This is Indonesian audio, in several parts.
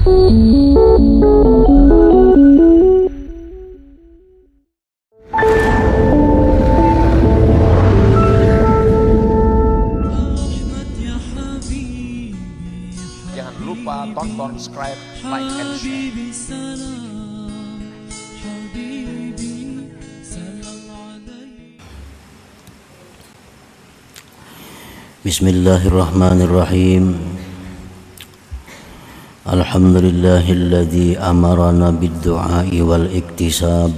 Jangan lupa tonton, subscribe, like, and share. Bismillahirrahmanirrahim. Alhamdulillahilladzi amarana bid-du'ai wal iktisab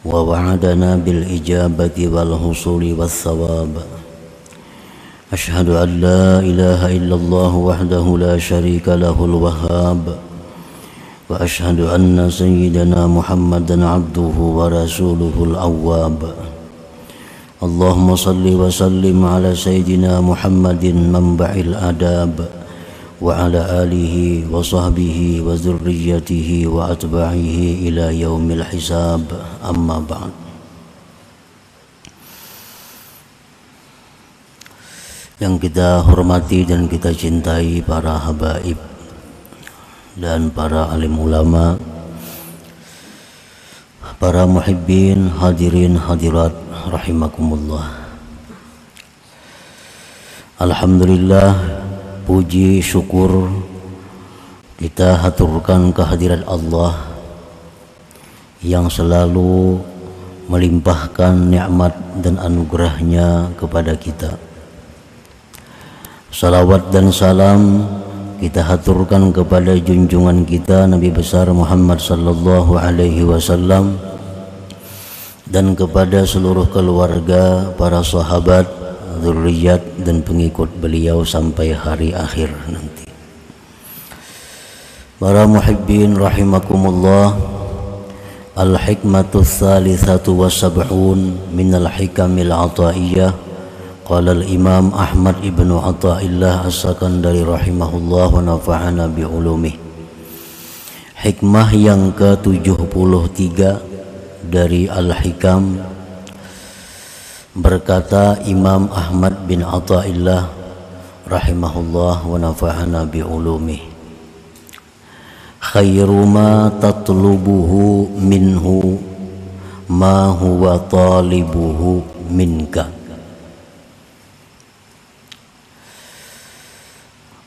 wa wa'adana bil ijabati wal husuli was thawab. Ashhadu an la ilaha illallah wahdahu la syarika lahul wahhab wa ashhadu anna sayyidana Muhammadan abduhu wa rasuluhul awwab. Allahumma salli wa sallim ala sayyidina Muhammadin manba'il adab wa ala alihi wa sahbihi wa dzurriyyatihi wa atba'ihi ila yaumil hisab. Amma ba'd. Yang kita hormati dan kita cintai para habaib dan para alim ulama, para muhibbin, hadirin hadirat rahimakumullah. Alhamdulillah, puji syukur kita haturkan kehadirat Allah yang selalu melimpahkan nikmat dan anugerahnya kepada kita. Salawat dan salam kita haturkan kepada junjungan kita Nabi besar Muhammad sallallahu alaihi wasallam dan kepada seluruh keluarga, para sahabat, dzurriyyat dan pengikut beliau sampai hari akhir nanti. Para muhibbin rahimakumullah, al-hikmatu tsalitsatu was-sab'un minal hikamil ataiyah. Qala al-Imam Ahmad ibnu Athaillah As-Sakandari rahimahullah wa nafa'ana bi ulumih. Hikmah yang ke-73 dari Al-Hikam, berkata Imam Ahmad bin Athaillah rahimahullah wa nafa'ana bi ulumih. Khairu ma tatlubuhu minhu ma huwa talibuhu minka.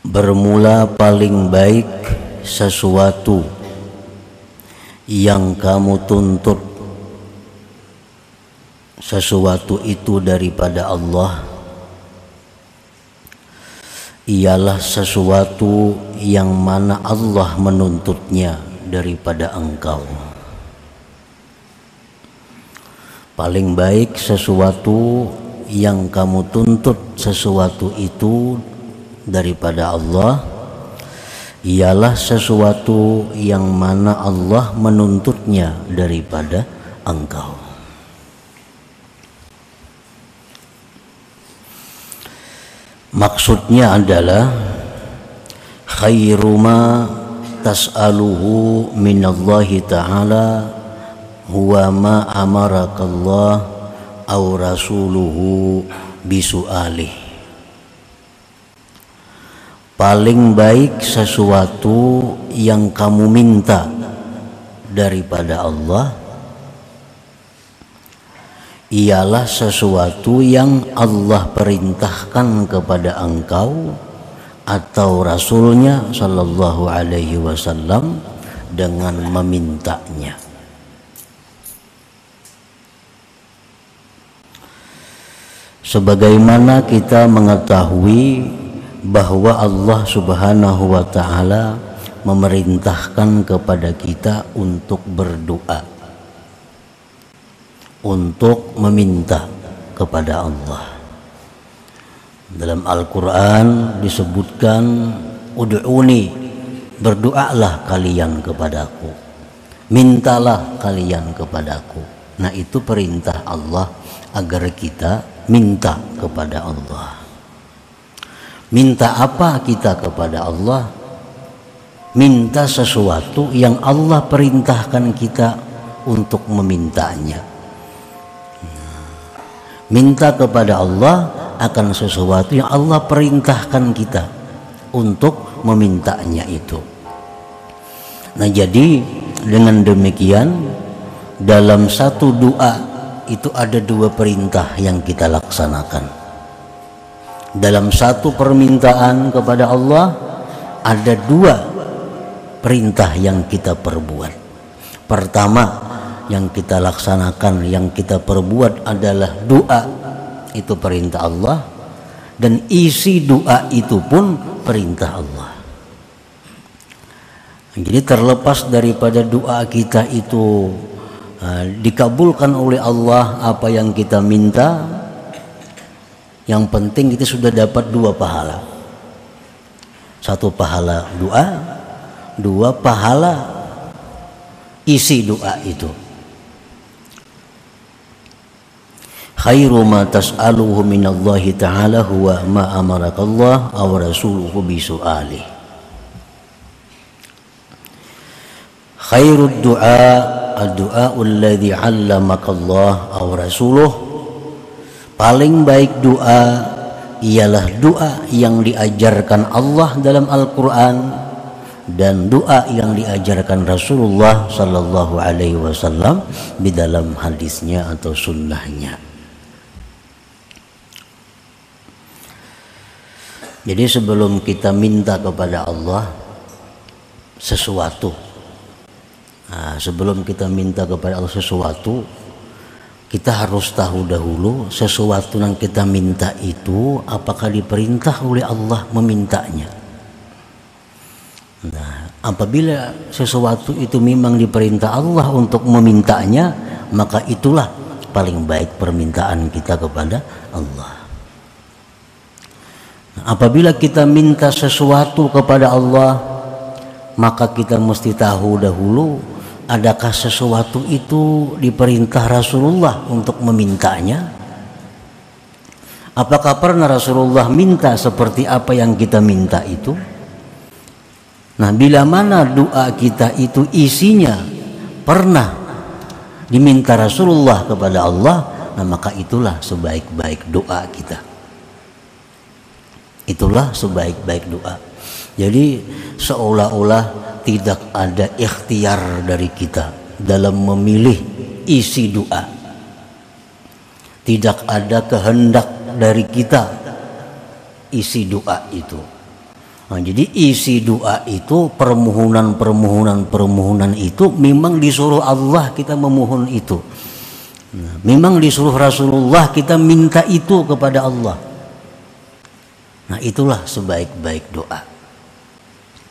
Bermula paling baik sesuatu yang kamu tuntut sesuatu itu daripada Allah ialah sesuatu yang mana Allah menuntutnya daripada engkau. Paling baik sesuatu yang kamu tuntut sesuatu itu daripada Allah ialah sesuatu yang mana Allah menuntutnya daripada engkau. Maksudnya adalah khairu ma tas'aluhu minallahi ta'ala huwa ma amarakallah aw rasuluhu bisu'alih. Paling baik sesuatu yang kamu minta daripada Allah ialah sesuatu yang Allah perintahkan kepada engkau atau Rasulnya sallallahu alaihi wasallam dengan memintanya. Sebagaimana kita mengetahui bahwa Allah subhanahu wa ta'ala memerintahkan kepada kita untuk berdoa, untuk meminta kepada Allah. Dalam Al-Quran disebutkan, ud'uni, berdoalah kalian kepadaku, mintalah kalian kepadaku. Nah, itu perintah Allah agar kita minta kepada Allah. Minta apa kita kepada Allah? Minta sesuatu yang Allah perintahkan kita untuk memintanya. Minta kepada Allah akan sesuatu yang Allah perintahkan kita untuk memintanya itu. Nah, jadi dengan demikian dalam satu doa itu ada dua perintah yang kita laksanakan. Dalam satu permintaan kepada Allah ada dua perintah yang kita perbuat. Pertama yang kita laksanakan, yang kita perbuat adalah doa, itu perintah Allah, dan isi doa itu pun perintah Allah. Jadi terlepas daripada doa kita itu dikabulkan oleh Allah apa yang kita minta, yang penting kita sudah dapat dua pahala. Satu pahala doa, dua pahala isi doa itu. Khairu ma tas'aluhu minallahi ta'ala huwa ma amarakallah aw rasuluhu bisu'alih. Khairud du'a ad-du'a alladhi 'allamakallah aw rasuluh. Paling baik doa ialah doa yang diajarkan Allah dalam Al-Quran dan doa yang diajarkan Rasulullah sallallahu alaihi wasallam di dalam hadisnya atau sunnahnya. Jadi sebelum kita minta kepada Allah sesuatu, sebelum kita minta kepada Allah sesuatu, kita harus tahu dahulu sesuatu yang kita minta itu apakah diperintah oleh Allah memintanya. Nah, apabila sesuatu itu memang diperintah Allah untuk memintanya, maka itulah paling baik permintaan kita kepada Allah. Nah, apabila kita minta sesuatu kepada Allah, maka kita mesti tahu dahulu adakah sesuatu itu diperintah Rasulullah untuk memintanya? Apakah pernah Rasulullah minta seperti apa yang kita minta itu? Nah, bila mana doa kita itu isinya pernah diminta Rasulullah kepada Allah, nah maka itulah sebaik-baik doa kita. Itulah sebaik-baik doa. Jadi seolah-olah tidak ada ikhtiar dari kita dalam memilih isi doa. Tidak ada kehendak dari kita isi doa itu. Nah, jadi isi doa itu permohonan itu memang disuruh Allah kita memohon itu. Nah, memang disuruh Rasulullah kita minta itu kepada Allah. Nah, itulah sebaik-baik doa,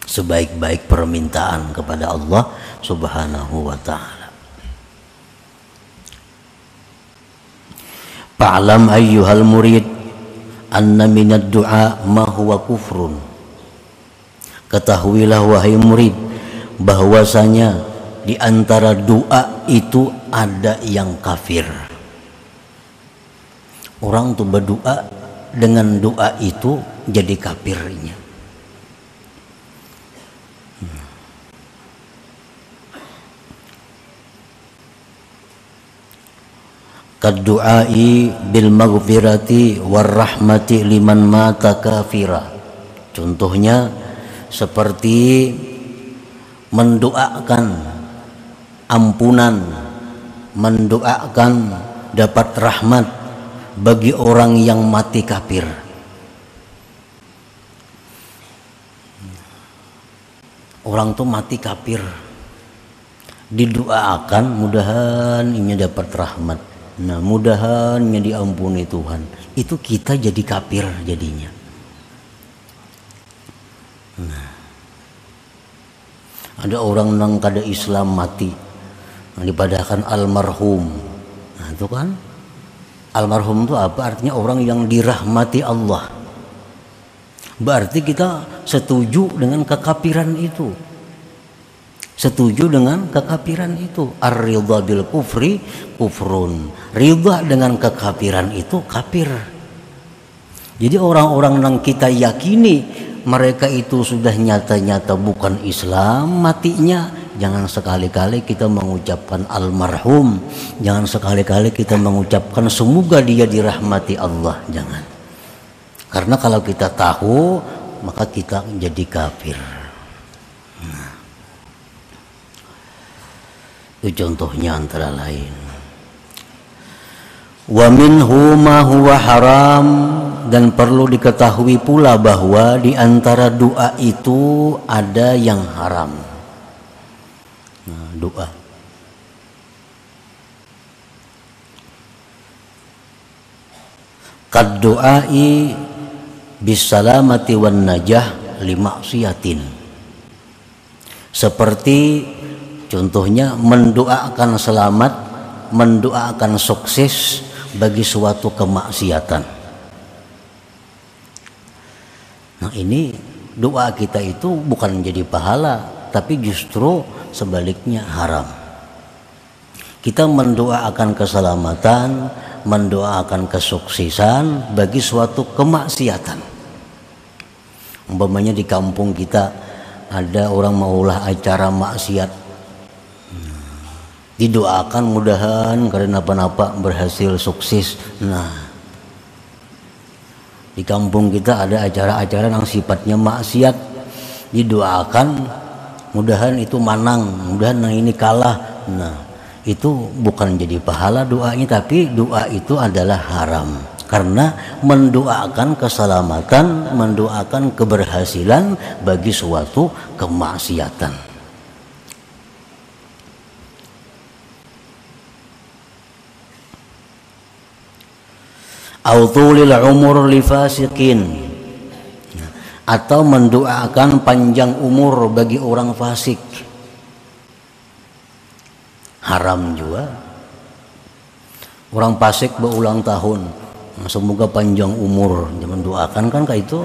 sebaik-baik permintaan kepada Allah Subhanahu wa ta'ala. Fa'lam ayyuhal murid anna minad du'a ma huwa kufrun. Ketahuilah wahai murid bahwasanya di antara doa itu ada yang kafir. Orang tuh berdoa dengan doa itu jadi kafirnya. Kaddu'ai bil maghfirati war rahmati liman mata kafira. Contohnya seperti mendoakan ampunan, mendoakan dapat rahmat bagi orang yang mati kafir. Orang tuh mati kafir, didoakan mudahan ini dapat rahmat. Nah, mudahan ini diampuni Tuhan. Itu kita jadi kafir jadinya. Nah, ada orang yang kada Islam mati, nah, dipadahkan almarhum. Nah, itu kan almarhum itu apa artinya? Orang yang dirahmati Allah. Berarti kita setuju dengan kekafiran itu. Setuju dengan kekafiran itu. Ar-ridha bil kufri kufrun. Ridha dengan kekafiran itu kafir. Jadi orang-orang yang kita yakini mereka itu sudah nyata-nyata bukan Islam matinya, jangan sekali-kali kita mengucapkan almarhum, jangan sekali-kali kita mengucapkan semoga dia dirahmati Allah, jangan. Karena kalau kita tahu maka kita jadi kafir. Nah, itu contohnya antara lain. Wa minhu ma huwa haram, dan perlu diketahui pula bahwa di antara doa itu ada yang haram. Nah, doa. Qad du'ai bisalamati wan najah limaksiatin. Seperti contohnya mendoakan selamat, mendoakan sukses bagi suatu kemaksiatan. Nah, ini doa kita itu bukan jadi pahala, tapi justru sebaliknya haram. Kita mendoakan keselamatan, mendoakan kesuksesan bagi suatu kemaksiatan. Umpamanya di kampung kita ada orang maulah acara maksiat, didoakan mudahan karena apa-apa berhasil sukses. Nah, di kampung kita ada acara-acara yang sifatnya maksiat, didoakan mudahan itu manang, mudahan yang ini kalah. Nah, itu bukan jadi pahala doanya, tapi doa itu adalah haram karena mendoakan keselamatan, mendoakan keberhasilan bagi suatu kemaksiatan. Autulil umur li fasikin, atau mendoakan panjang umur bagi orang fasik, haram juga. Orang fasik berulang tahun, semoga panjang umur, jangan doakan kan kayak itu.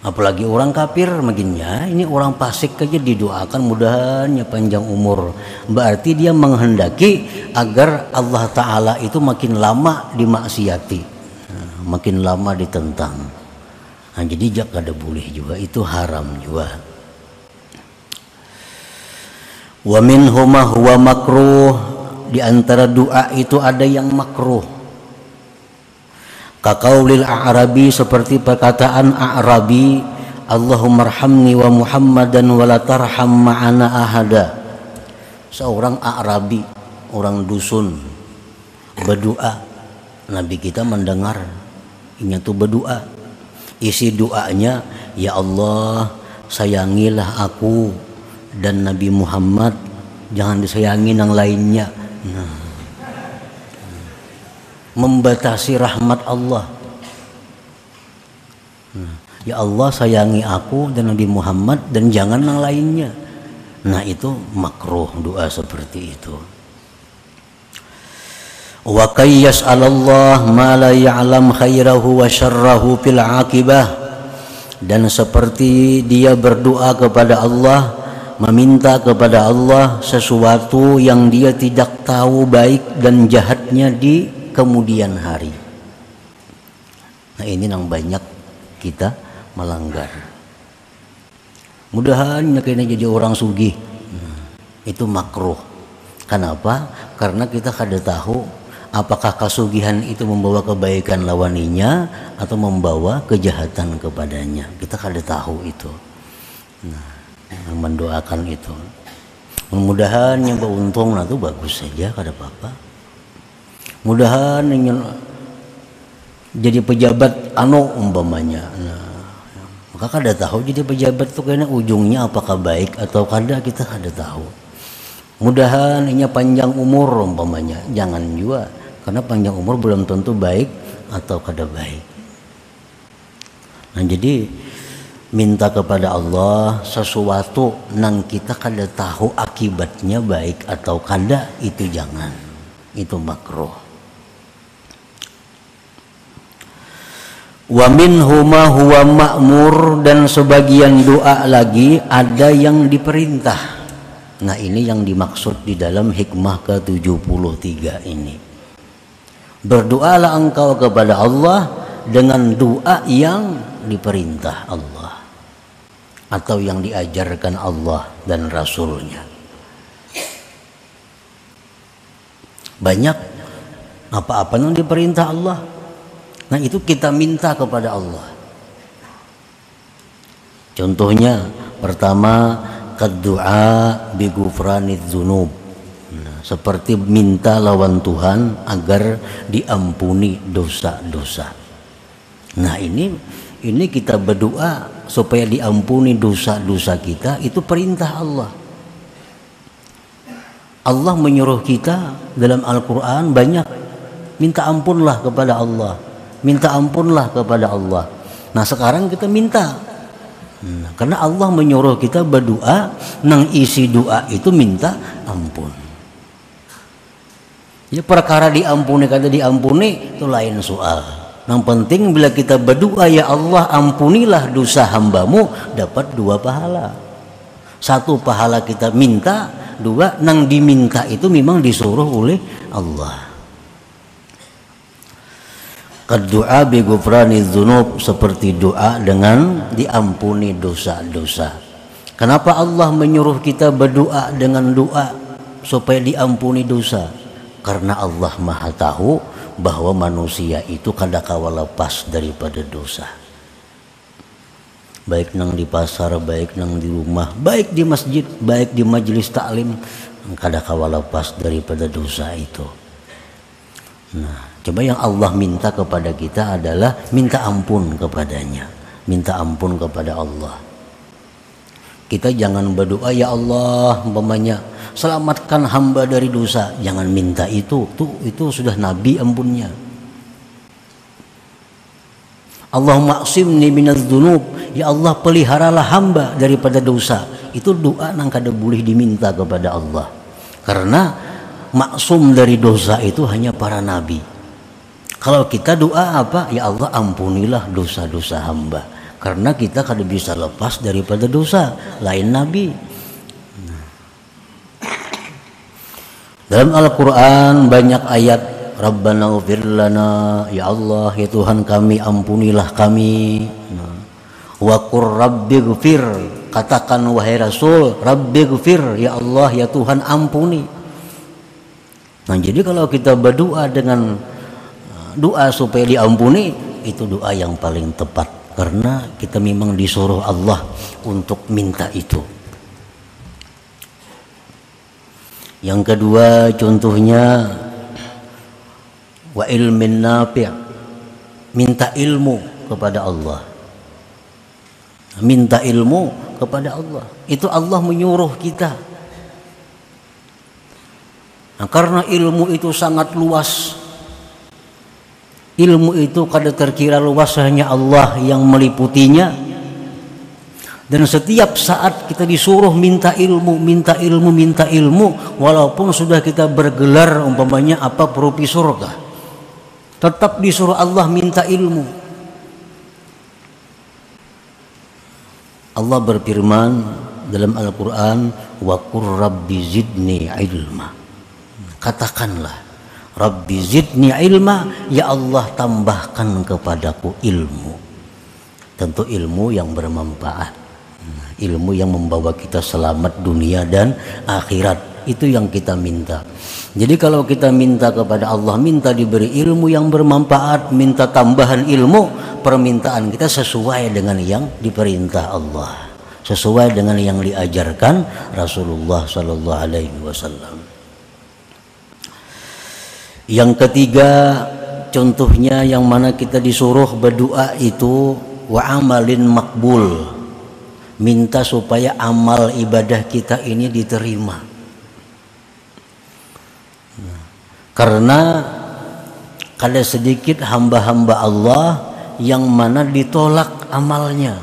Apalagi orang kafir makinnya, ini orang fasik aja didoakan mudahannya panjang umur. Berarti dia menghendaki agar Allah Ta'ala itu makin lama dimaksiati, makin lama ditentang. Nah, jadi jangan ada boleh juga, itu haram juga. Wa minhu ma huwa makruh, di antara doa itu ada yang makruh. Kaqaulil a'rabi, seperti perkataan a'rabi, Allahumma arhamni wa Muhammadan wa la tarham ma'ana ahada. Seorang a'rabi, orang dusun, berdoa. Nabi kita mendengar, ini tuh berdoa. Isi doanya, ya Allah, sayangilah aku dan Nabi Muhammad, jangan disayangi yang lainnya. Nah, membatasi rahmat Allah. Ya Allah, sayangi aku dan Nabi Muhammad dan jangan yang lainnya. Nah, itu makruh doa seperti itu. Wa qayyas 'alallah ma la ya'lam khairahu wa syarrahu fil 'aqibah, dan seperti dia berdoa kepada Allah, meminta kepada Allah sesuatu yang dia tidak tahu baik dan jahatnya di kemudian hari. Nah, ini yang banyak kita melanggar. Mudahan kena jadi orang sugih. Itu makruh. Kenapa? Karena kita kada tahu apakah kasugihan itu membawa kebaikan lawaninya atau membawa kejahatan kepadanya. Kita kada tahu itu. Nah, mendoakan itu. Mudah-mudahan yang beruntung, nah itu bagus saja, kada apa-apa. Mudahan ingin jadi pejabat umpamanya. Nah, maka kada tahu jadi pejabat itu kayaknya ujungnya apakah baik atau kada, kita kada tahu. Mudahan ingin panjang umur umpamanya, jangan juga, karena panjang umur belum tentu baik atau kada baik. Nah, jadi minta kepada Allah sesuatu nang kita kada tahu akibatnya baik atau kada, itu jangan, itu makruh. Wa minhu ma huwa ma'mur, dan sebagian doa lagi ada yang diperintah. Nah, ini yang dimaksud di dalam hikmah ke-73 ini. Berdoalah engkau kepada Allah dengan doa yang diperintah Allah atau yang diajarkan Allah dan Rasulnya. Banyak apa-apa yang diperintah Allah. Nah, itu kita minta kepada Allah. Contohnya pertama, kaddu'a bi ghufraniz dzunub. Seperti minta lawan Tuhan agar diampuni dosa-dosa. Nah, ini kita berdoa supaya diampuni dosa-dosa kita, itu perintah Allah. Allah menyuruh kita dalam Al-Quran banyak, minta ampunlah kepada Allah, minta ampunlah kepada Allah. Nah, sekarang kita minta, karena Allah menyuruh kita berdoa, nang isi doa itu minta ampun. Ya, perkara diampuni kata diampuni itu lain soal. Yang penting bila kita berdoa, ya Allah ampunilah dosa hambamu, dapat 2 pahala. 1 pahala kita minta, 2 nang diminta itu memang disuruh oleh Allah. Kaddu'a bi ghufraniz dzunub, seperti doa dengan diampuni dosa-dosa. Kenapa Allah menyuruh kita berdoa dengan doa supaya diampuni dosa? Karena Allah Maha tahu bahwa manusia itu kadangkala lepas daripada dosa. Baik nang di pasar, baik nang di rumah, baik di masjid, baik di majelis taklim, kadangkala lepas daripada dosa itu. Nah, coba yang Allah minta kepada kita adalah minta ampun kepadanya, minta ampun kepada Allah. Kita jangan berdoa, ya Allah umpamanya selamatkan hamba dari dosa, jangan minta itu sudah Nabi ampunnya. Allahumma aqsimni minaz dzunub, ya Allah peliharalah hamba daripada dosa. Itu doa nang kada boleh diminta kepada Allah, karena maksum dari dosa itu hanya para nabi. Kalau kita doa apa? Ya Allah ampunilah dosa-dosa hamba, karena kita kada bisa lepas daripada dosa, lain nabi. Dalam Al-Quran banyak ayat, Rabbana ghfir lana, ya Allah ya Tuhan kami ampunilah kami. Wa qur rabbi ghfir, katakan wahai Rasul, Rabbi ghfir, ya Allah ya Tuhan ampuni. Nah, jadi kalau kita berdoa dengan doa supaya diampuni, itu doa yang paling tepat, karena kita memang disuruh Allah untuk minta itu. Yang kedua contohnya wa ilmin nafi', minta ilmu kepada Allah. Minta ilmu kepada Allah, itu Allah menyuruh kita. Nah, karena ilmu itu sangat luas, ilmu itu kada terkira luas, hanya Allah yang meliputinya. Dan setiap saat kita disuruh minta ilmu, minta ilmu, minta ilmu, walaupun sudah kita bergelar umpamanya apa profesor kah, tetap disuruh Allah minta ilmu. Allah berfirman dalam Al-Quran, wa qur rabbi zidni ilma, katakanlah Rabbi zidni ilma, ya Allah tambahkan kepadaku ilmu. Tentu ilmu yang bermanfaat, ilmu yang membawa kita selamat dunia dan akhirat, itu yang kita minta. Jadi kalau kita minta kepada Allah, minta diberi ilmu yang bermanfaat, minta tambahan ilmu, permintaan kita sesuai dengan yang diperintah Allah, sesuai dengan yang diajarkan Rasulullah Sallallahu Alaihi Wasallam. Yang ketiga contohnya yang mana kita disuruh berdoa itu wa amalin makbul, minta supaya amal ibadah kita ini diterima. Karena ada sedikit hamba-hamba Allah yang mana ditolak amalnya,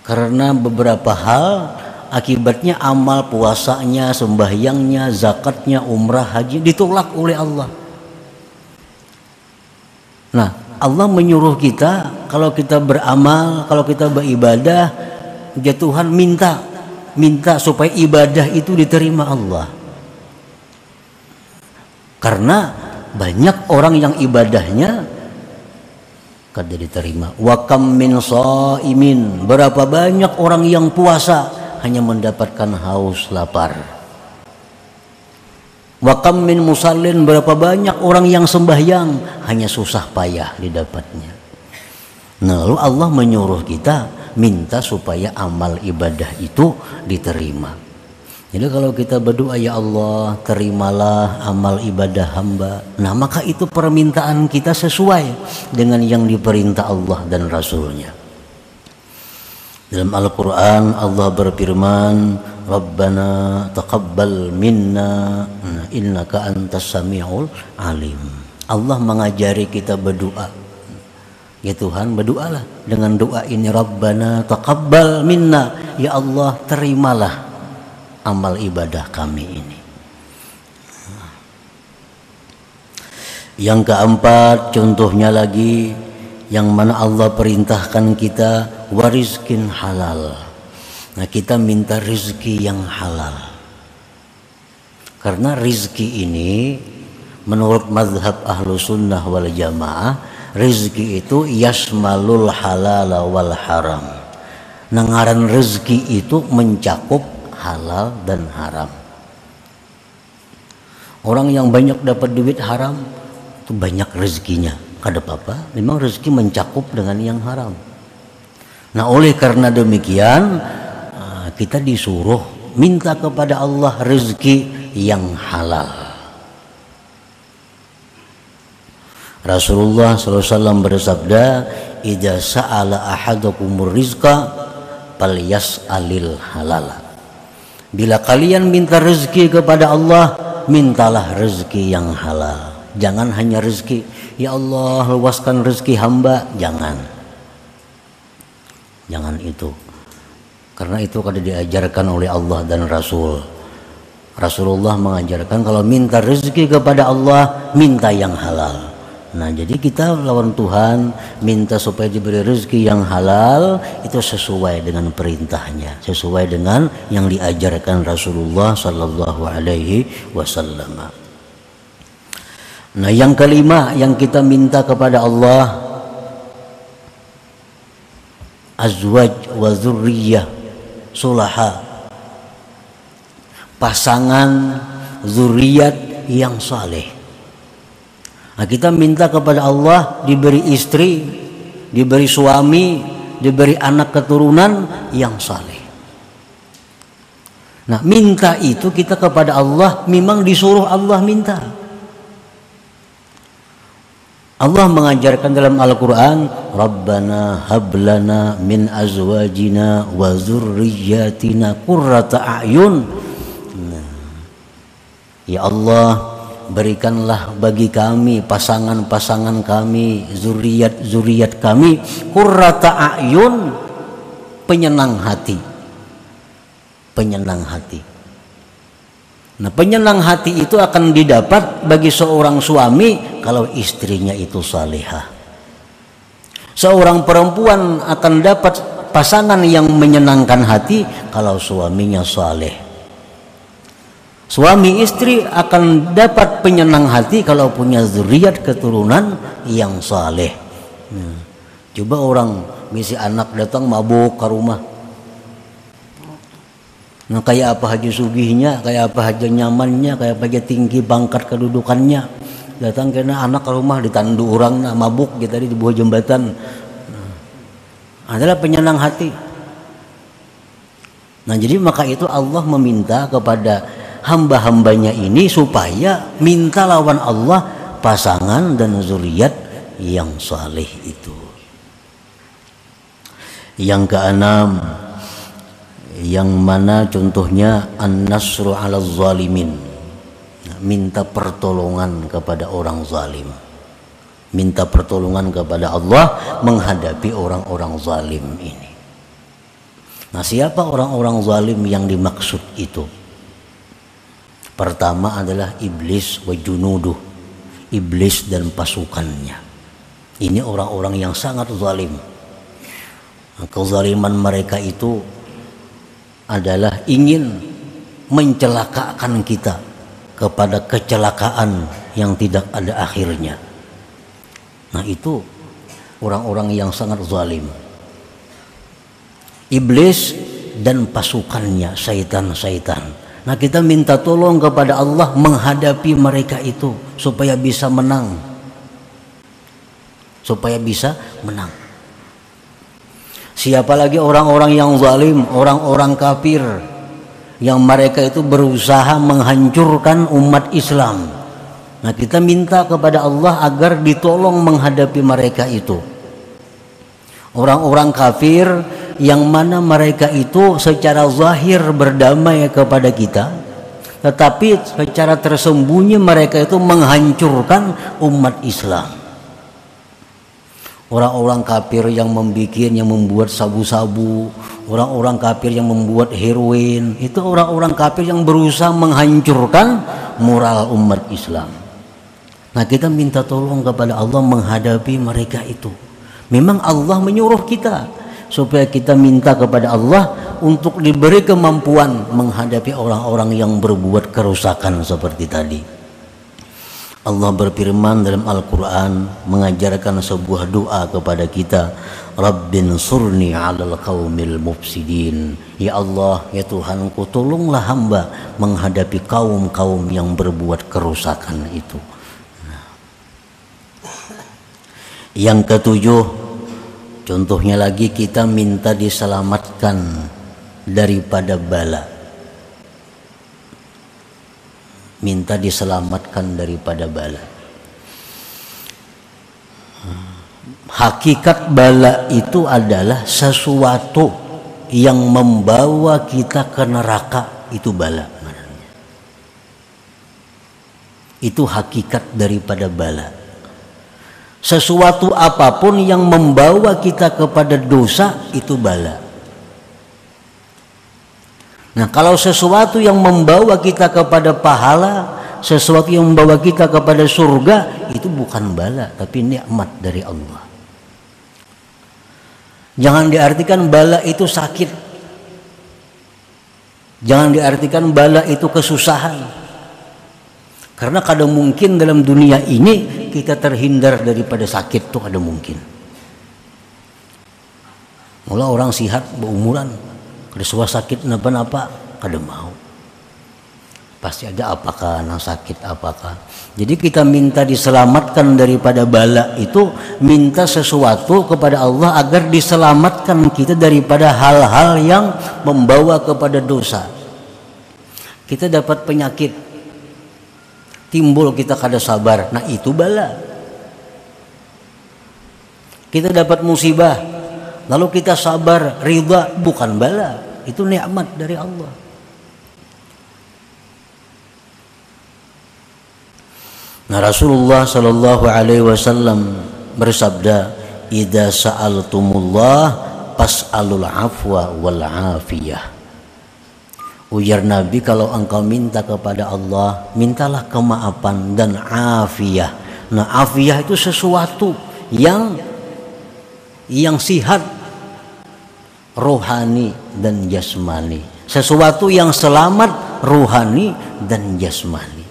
karena beberapa hal akibatnya amal puasanya, sembahyangnya, zakatnya, umrah, haji ditolak oleh Allah. Nah, Allah menyuruh kita kalau kita beramal, kalau kita beribadah, ya Tuhan minta supaya ibadah itu diterima Allah. Karena banyak orang yang ibadahnya kada diterima. Wa kam min shaimin, berapa banyak orang yang puasa hanya mendapatkan haus lapar. Wa kam min musallin, berapa banyak orang yang sembahyang hanya susah payah didapatnya. Nah, lalu Allah menyuruh kita minta supaya amal ibadah itu diterima. Jadi kalau kita berdoa, ya Allah terimalah amal ibadah hamba, nah maka itu permintaan kita sesuai dengan yang diperintah Allah dan Rasulnya. Dalam Al-Quran Allah berfirman, Rabbana taqabbal minna innaka antas sami'ul alim. Allah mengajari kita berdoa. Ya Tuhan, berdoalah dengan doa ini, Rabbana taqabbal minna, ya Allah terimalah amal ibadah kami ini. Yang keempat, contohnya lagi, yang mana Allah perintahkan kita warizkin halal. Nah, kita minta rizki yang halal. Karena rizki ini menurut mazhab ahlu sunnah wal jamaah, rizki itu yasmalul halal wal haram. Nah, ngaran rizki itu mencakup halal dan haram. Orang yang banyak dapat duit haram itu banyak rezekinya, kada apa-apa, memang rezeki mencakup dengan yang haram. Nah, oleh karena demikian kita disuruh minta kepada Allah rezeki yang halal. Rasulullah SAW bersabda, idza sa'ala ahadukumur rizqa falyas'alil halal. Bila kalian minta rezeki kepada Allah, mintalah rezeki yang halal. Jangan hanya rezeki, ya Allah luaskan rezeki hamba, jangan itu. Karena itu kada diajarkan oleh Allah dan Rasul. Rasulullah mengajarkan kalau minta rezeki kepada Allah, minta yang halal. Nah, jadi kita lawan Tuhan minta supaya diberi rezeki yang halal, itu sesuai dengan perintahnya, sesuai dengan yang diajarkan Rasulullah sallallahu alaihi wasallam. Nah, yang kelima yang kita minta kepada Allah, azwaj wa dzurriyyah sulaha, pasangan zuriat yang saleh. Nah, kita minta kepada Allah diberi istri, diberi suami, diberi anak keturunan yang saleh. Nah, minta itu kita kepada Allah memang disuruh Allah minta. Allah mengajarkan dalam Al-Quran, Rabbana hablana min azwajina wa zurriyatina qurrata a'yun. Nah, ya Allah, berikanlah bagi kami pasangan-pasangan kami, zuriat kami, qurrata a'yun, penyenang hati. Penyenang hati. Nah, penyenang hati itu akan didapat bagi seorang suami kalau istrinya itu salihah. Seorang perempuan akan dapat pasangan yang menyenangkan hati kalau suaminya saleh. Suami istri akan dapat penyenang hati kalau punya zuriat keturunan yang saleh. Nah, coba orang misi anak datang mabuk ke rumah. Nah, kayak apa haji sugihnya, kayak apa haji nyamannya, kayak apa haji tinggi bangkat kedudukannya, datang kena anak ke rumah ditandu orang mabuk gitu di bawah jembatan. Adalah penyenang hati. Nah, jadi maka itu Allah meminta kepada hamba-hambanya ini supaya minta lawan Allah pasangan dan zuriat yang saleh itu. Yang keenam, yang mana contohnya an-nasru 'ala zalimin, minta pertolongan kepada orang zalim, minta pertolongan kepada Allah menghadapi orang-orang zalim ini. Nah, siapa orang-orang zalim yang dimaksud itu? Pertama adalah iblis wa junuduh, iblis dan pasukannya. Ini orang-orang yang sangat zalim. Kezaliman mereka itu adalah ingin mencelakakan kita kepada kecelakaan yang tidak ada akhirnya. Nah, itu orang-orang yang sangat zalim. Iblis dan pasukannya, syaitan-syaitan. Nah, kita minta tolong kepada Allah menghadapi mereka itu supaya bisa menang. Supaya bisa menang. Siapa lagi orang-orang yang zalim, orang-orang kafir yang mereka itu berusaha menghancurkan umat Islam. Nah, kita minta kepada Allah agar ditolong menghadapi mereka itu. Orang-orang kafir yang mana mereka itu secara zahir berdamai kepada kita, tetapi secara tersembunyi mereka itu menghancurkan umat Islam. Orang-orang kafir yang membuat sabu-sabu, orang-orang kafir yang membuat heroin, itu orang-orang kafir yang berusaha menghancurkan moral umat Islam. Nah, kita minta tolong kepada Allah menghadapi mereka itu. Memang Allah menyuruh kita supaya kita minta kepada Allah untuk diberi kemampuan menghadapi orang-orang yang berbuat kerusakan seperti tadi. Allah berfirman dalam Al-Quran, mengajarkan sebuah doa kepada kita, Rabbin surni 'alal qaumil mufsidin. Ya Allah, ya Tuhanku, tolonglah hamba menghadapi kaum-kaum yang berbuat kerusakan itu. Yang ketujuh, contohnya lagi, kita minta diselamatkan daripada bala. Minta diselamatkan daripada bala. Hakikat bala itu adalah sesuatu yang membawa kita ke neraka, itu bala. Itu hakikat daripada bala. Sesuatu apapun yang membawa kita kepada dosa, itu bala. Nah, kalau sesuatu yang membawa kita kepada pahala, sesuatu yang membawa kita kepada surga, itu bukan bala, tapi nikmat dari Allah. Jangan diartikan bala itu sakit. Jangan diartikan bala itu kesusahan. Karena kadang mungkin dalam dunia ini kita terhindar daripada sakit, tuh ada mungkin. Mula orang sihat berumuran, ada sebuah sakit napa-napa, kada mau. Pasti ada apakah yang sakit apakah. Jadi kita minta diselamatkan daripada bala itu, minta sesuatu kepada Allah agar diselamatkan kita daripada hal-hal yang membawa kepada dosa. Kita dapat penyakit, timbul kita kada sabar, nah itu bala. Kita dapat musibah, lalu kita sabar, ridha, bukan bala, itu nikmat dari Allah. Nah, Rasulullah Shallallahu Alaihi Wasallam bersabda, "Idza sa'altumullah fas'alul afwa wal afiyah." Ujar Nabi, kalau engkau minta kepada Allah, mintalah kemaafan dan afiyah. Nah, afiyah itu sesuatu yang sihat, rohani dan jasmani. Sesuatu yang selamat rohani dan jasmani.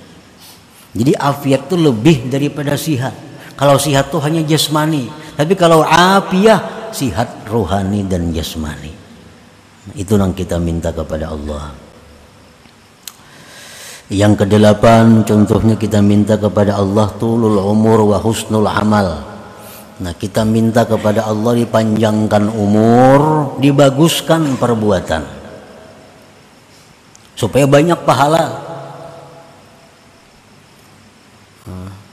Jadi afiat itu lebih daripada sihat. Kalau sihat itu hanya jasmani, tapi kalau afiyah sihat rohani dan jasmani. Itu yang kita minta kepada Allah. Yang kedelapan, contohnya kita minta kepada Allah tulul umur wa husnul amal. Nah, kita minta kepada Allah dipanjangkan umur, dibaguskan perbuatan, supaya banyak pahala.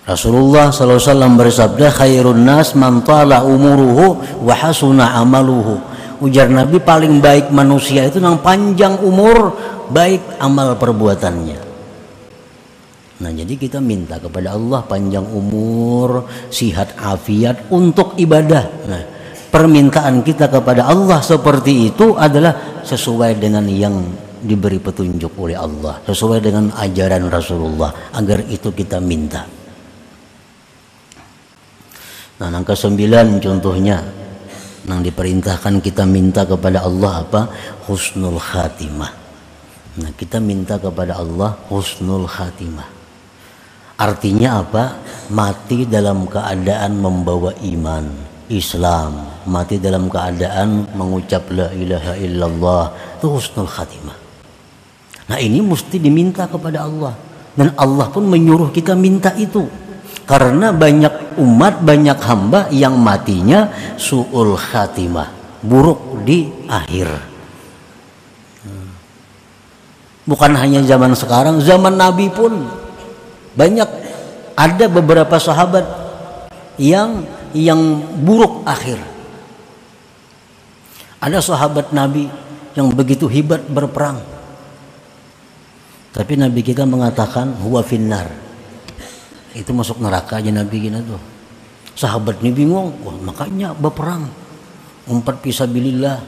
Rasulullah SAW bersabda, khairun nas man tala umuruhu wa hasuna amaluhu. Ujar Nabi, paling baik manusia itu yang panjang umur, baik amal perbuatannya. Nah, jadi kita minta kepada Allah panjang umur, sihat afiat untuk ibadah. Nah, permintaan kita kepada Allah seperti itu adalah sesuai dengan yang diberi petunjuk oleh Allah, sesuai dengan ajaran Rasulullah, agar itu kita minta. Nah, yang ke-9 contohnya, yang diperintahkan kita minta kepada Allah apa? Husnul khatimah. Nah, kita minta kepada Allah husnul khatimah. Artinya apa? Mati dalam keadaan membawa iman, Islam, mati dalam keadaan mengucap la ilaha illallah, itu husnul khatimah. Nah, ini mesti diminta kepada Allah, dan Allah pun menyuruh kita minta itu. Karena banyak umat, banyak hamba yang matinya su'ul khatimah, buruk di akhir. Bukan hanya zaman sekarang, zaman Nabi pun banyak ada beberapa sahabat yang buruk akhir. Ada sahabat Nabi yang begitu hebat berperang, tapi Nabi kita mengatakan huwa finnar, itu masuk neraka aja Nabi kita tuh. Sahabat ini bingung, wah makanya berperang, umpat fisabilillah,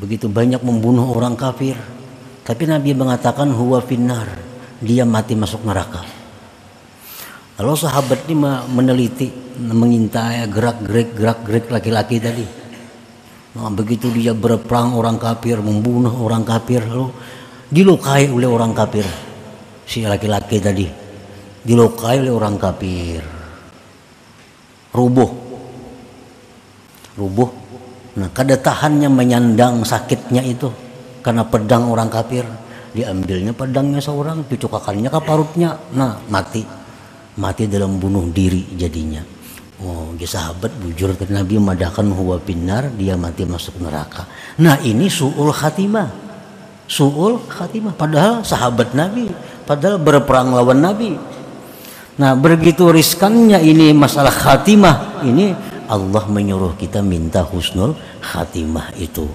begitu banyak membunuh orang kafir, tapi Nabi mengatakan huwa finnar, dia mati masuk neraka. Lalu sahabat ini meneliti, mengintai gerak-gerik laki-laki tadi. Nah, begitu dia berperang orang kafir, membunuh orang kafir, lalu dilukai oleh orang kafir. Si laki-laki tadi dilukai oleh orang kafir, rubuh. Nah, kada tahannya menyandang sakitnya itu karena pedang orang kafir. Diambilnya pedangnya seorang, dicokakannya ke parutnya, nah mati dalam bunuh diri jadinya. Oh, dia sahabat bujur ke Nabi madahkan huwa finnar, dia mati masuk neraka. Nah, ini su'ul khatimah. Padahal sahabat Nabi, padahal berperang lawan Nabi. Nah, begitu riskannya ini masalah khatimah ini, Allah menyuruh kita minta husnul khatimah itu.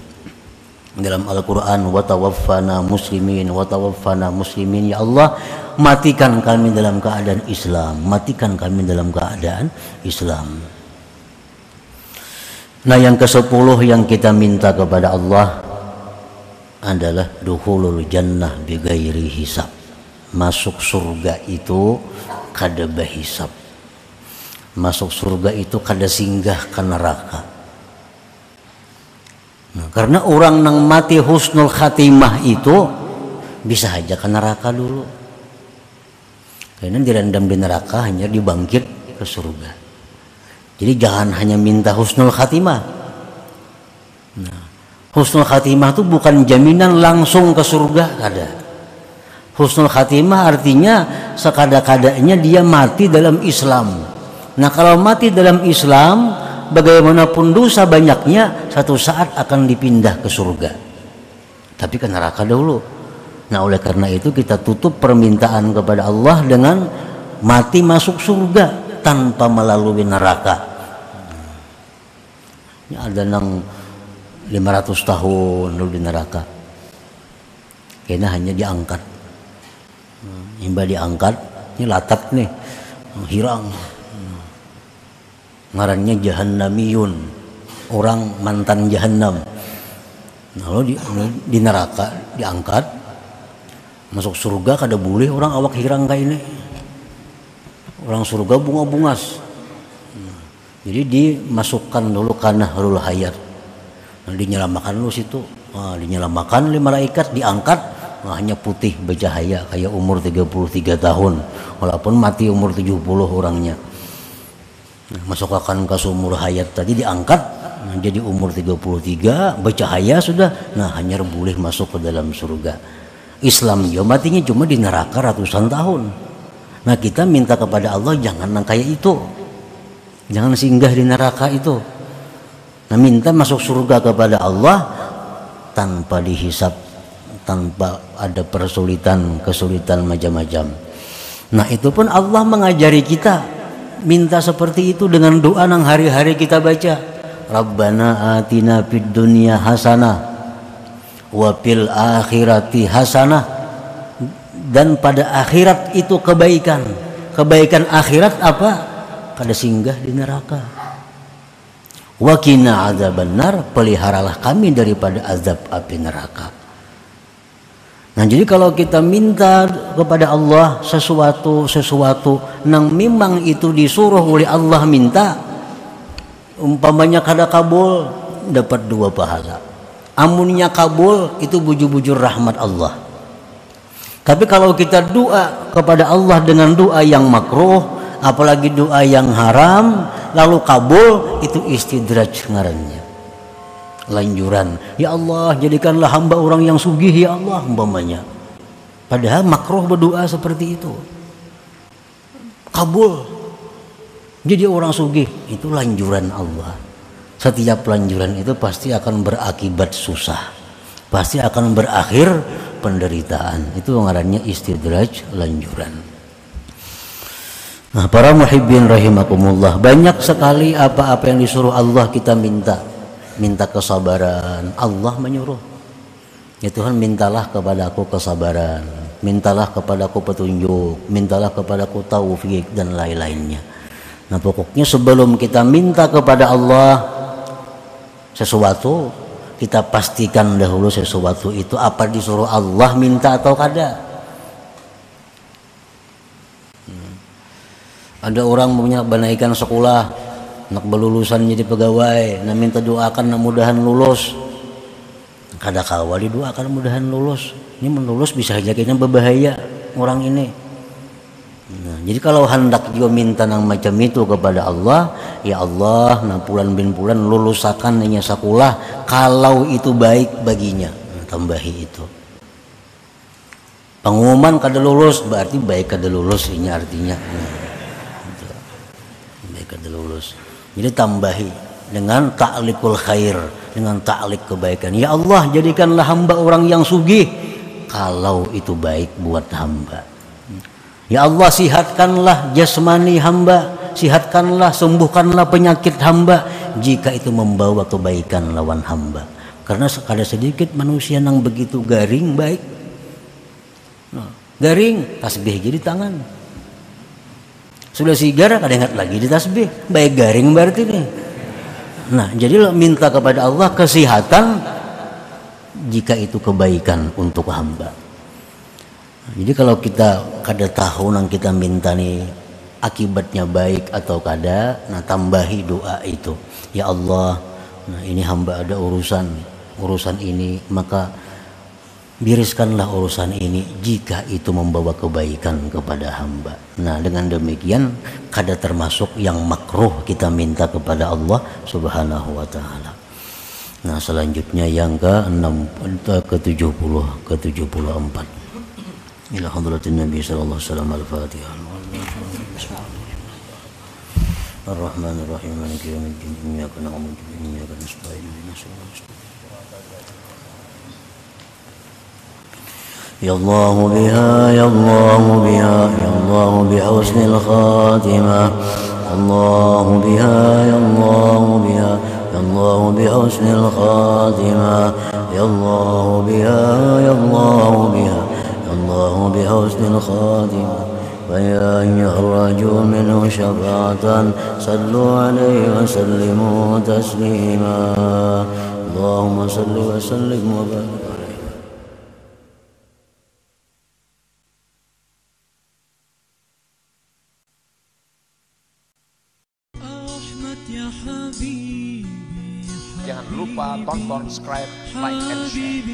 Dalam Al-Quran, wa tawaffana muslimin, ya Allah, matikan kami dalam keadaan Islam, matikan kami dalam keadaan Islam. Nah, yang ke-10 yang kita minta kepada Allah adalah dukhulul jannah bighairi hisab. Masuk surga itu kada bahisab. Masuk surga itu kada singgah ke neraka. Nah, karena orang yang mati husnul khatimah itu bisa aja ke neraka dulu. Karena direndam di neraka hanya dibangkit ke surga. Jadi jangan hanya minta husnul khatimah. Nah, husnul khatimah itu bukan jaminan langsung ke surga, kada. Husnul khatimah artinya sekada-kadanya dia mati dalam Islam. Nah, kalau mati dalam Islam, bagaimanapun dosa banyaknya, satu saat akan dipindah ke surga, tapi ke neraka dahulu. Nah, oleh karena itu kita tutup permintaan kepada Allah dengan mati masuk surga tanpa melalui neraka. Ini ada nang 500 tahun lalu di neraka, kayaknya hanya diangkat. Hingga diangkat, ini latak nih, hirang. Ngarannya jahannamiyun, orang mantan jahannam. Lalu di neraka diangkat, masuk surga kada boleh orang awak hirang kayak ini. Orang surga bunga-bungas. Jadi dimasukkan dulu kana harul hayat. Nah, dinyelamakan dulu situ. Nah, dinyelamakan oleh malaikat, diangkat. Nah, hanya putih bercahaya kayak umur 33 tahun. Walaupun mati umur 70 orangnya. Nah, masuk akan ke sumur hayat tadi diangkat, nah, jadi umur 33 bercahaya sudah, nah hanya boleh masuk ke dalam surga. Islam dia matinya cuma di neraka ratusan tahun. Nah, kita minta kepada Allah jangan kayak itu, jangan singgah di neraka itu. Nah, minta masuk surga kepada Allah tanpa dihisap, tanpa ada kesulitan macam-macam. Nah, itu pun Allah mengajari kita minta seperti itu dengan doa yang hari-hari kita baca. Rabbana atina fid dunya hasanah wa fil akhirati hasanah. Dan pada akhirat itu kebaikan. Kebaikan akhirat apa? Kada singgah di neraka. Wa qina adzabannar, peliharalah kami daripada azab api neraka. Nah, jadi kalau kita minta kepada Allah sesuatu yang memang itu disuruh oleh Allah minta, umpamanya kada kabul, dapat 2 pahala. Amunnya kabul, itu bujur-bujur rahmat Allah. Tapi kalau kita doa kepada Allah dengan doa yang makruh, apalagi doa yang haram, lalu kabul, itu istidraj ngarannya, lanjuran. Ya Allah, jadikanlah hamba orang yang sugih ya Allah, umpamanya. Padahal makruh berdoa seperti itu. Kabul jadi orang sugih, itu lanjuran Allah. setiap lanjuran itu pasti akan berakibat susah, pasti akan berakhir penderitaan. Itu ngarannya istidraj, lanjuran. Nah, para muhibbin rahimakumullah, banyak sekali apa-apa yang disuruh Allah kita minta kesabaran. Allah menyuruh, ya Tuhan, mintalah kepadaku kesabaran, mintalah kepadaku petunjuk, mintalah kepadaku taufik dan lain-lainnya. Nah, pokoknya sebelum kita minta kepada Allah sesuatu, kita pastikan dahulu sesuatu itu apa disuruh Allah minta atau kada. Ada orang punya banaikan sekolah, nak berlulusan jadi pegawai, nah minta doakan nah mudahan lulus. Kada kawa didoakan mudahan lulus. Ini melulus bisa saja kayaknya berbahaya orang ini. Nah, jadi kalau hendak juga minta nang macam itu kepada Allah, ya Allah, nah pulan bin pulan lulusakan hanya sekolah kalau itu baik baginya. Nah, tambahi itu. Pengumuman kada lulus berarti baik kada lulus, ini artinya. Kada lulus. Jadi tambahi dengan ta'likul khair, dengan ta'lik kebaikan. Ya Allah, jadikanlah hamba orang yang sugih kalau itu baik buat hamba. Ya Allah, sihatkanlah jasmani hamba, sihatkanlah, sembuhkanlah penyakit hamba jika itu membawa kebaikan lawan hamba. Karena ada sedikit manusia yang begitu garing baik. Nah, garing tasbih jadi tangan. Sudah sigar kada ingat lagi di tasbih, baik garing berarti nih. Nah, jadi lo minta kepada Allah kesehatan jika itu kebaikan untuk hamba. Jadi kalau kita kada tahu nang kita minta nih akibatnya baik atau kada, nah tambahi doa itu. Ya Allah, nah ini hamba ada urusan ini, maka biriskanlah urusan ini jika itu membawa kebaikan kepada hamba. Nah, dengan demikian kada termasuk yang makruh kita minta kepada Allah Subhanahu wa taala. Nah, selanjutnya yang ke-74. Ila hadratin Nabi sallallahu alaihi wasallam al-Fatihah. Ar-Rahmanir Rahim, Maliki yaumiddin, iyyaka na'budu wa iyyaka nasta'in, ihdinas siratal mustaqim. يا الله بها يا الله بها يا الله بحسن الخاتمة، الله بها يا الله بها يا الله بحسن الخاتمة، يا الله بها يا الله بها يا الله بحسن الخاتمة، فيا أيها الرجل منه شفاعة صلوا عليه وسلموا تسليما، اللهم صل وسلم وبارك. Jangan lupa tonton, subscribe, like, and share.